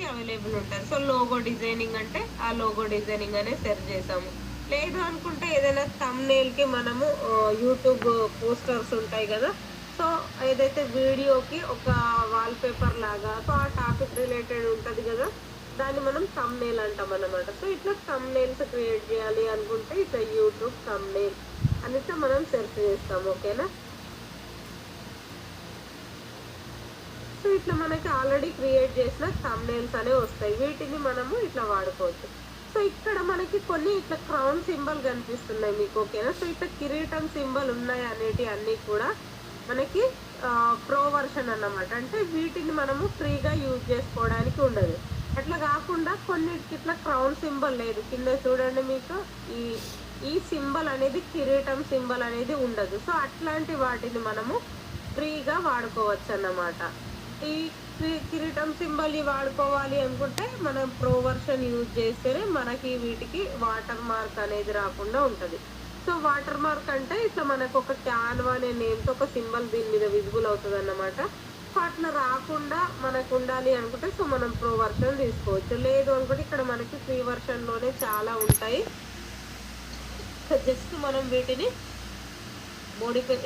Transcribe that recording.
Available ఉంటుంది. So logo designing అంటే ఆ లోగో డిజైనింగ్ అనే సెర్చ్ చేసాము. లేదు అనుకుంటే ఏదైనా థంబ్‌నెయిల్‌కి మనము యూట్యూబ్ పోస్టర్స్ ఉంటాయి కదా! సో ఏదైతే వీడియోకి ఒక వాల్‌పేపర్ లాగా సో ఆ టాపిక్ రిలేటెడ్ ఉంటది కదా! దాన్ని మనం థంబ్‌నెయిల్ అంటామన్నమాట. సో ఇట్లా థంబ్‌నెయిల్స్ క్రియేట్ చేయాలి అనుకుంటే ఇట్లా యూట్యూబ్ థంబ్‌నెయిల్ అనేసి మనం సెర్చ్ చేస్తాం. ఓకేనా? సో ఇట్లా మనకి ఆల్రెడీ క్రియేట్ చేసిన థంబ్‌నెయిల్స్ అనేవి వస్తాయి. వీటిని మనము ఇట్లా వాడుకోవచ్చు. సో ఇక్కడ మనకి కొన్ని ఇట్లా క్రౌన్ సింబల్ కనిపిస్తున్నాయి మీకు. ఓకేనా? సో ఇట్లా కిరీటం సింబల్ ఉన్నాయి అనేటివి అన్నీ కూడా మనకి ప్రో వర్షన్ అన్నమాట. అంటే వీటిని మనము ఫ్రీగా యూజ్ చేసుకోవడానికి ఉండదు. అట్లా కాకుండా కొన్నిటికి ఇట్లా క్రౌన్ సింబల్ లేదు. కింద చూడండి మీకు ఈ ఈ సింబల్ అనేది కిరీటం సింబల్ అనేది ఉండదు. సో అట్లాంటి వాటిని మనము ఫ్రీగా వాడుకోవచ్చన్నమాట. ఈ కిరీటం సింబల్‌ని వాడుకోవాలి అనుకుంటే, మనం ప్రో వర్షన్ యూజ్ చేస్తేనే మనకి వీటికి వాటర్ మార్క్ అనేది రాకుండా ఉంటది. సో, వాటర్ మార్క్ అంటే ఇట్లా మనకొక క్యాన్వా అనే నేమ్‌తో ఒక సింబల్ దీని మీద విజిబుల్ అవుతదన్నమాట. సో, అట్లా రాకుండా మనకుండాలి అనుకుంటే, సో, మనం ప్రో వర్షన్ తీసుకోవచ్చు. లేదు అనుకుంటే ఇక్కడ మనకి ఫ్రీ వర్షన్‌లోనే చాలా ఉంటాయి. సో, జస్ట్ మనం వీటిని మోడిఫై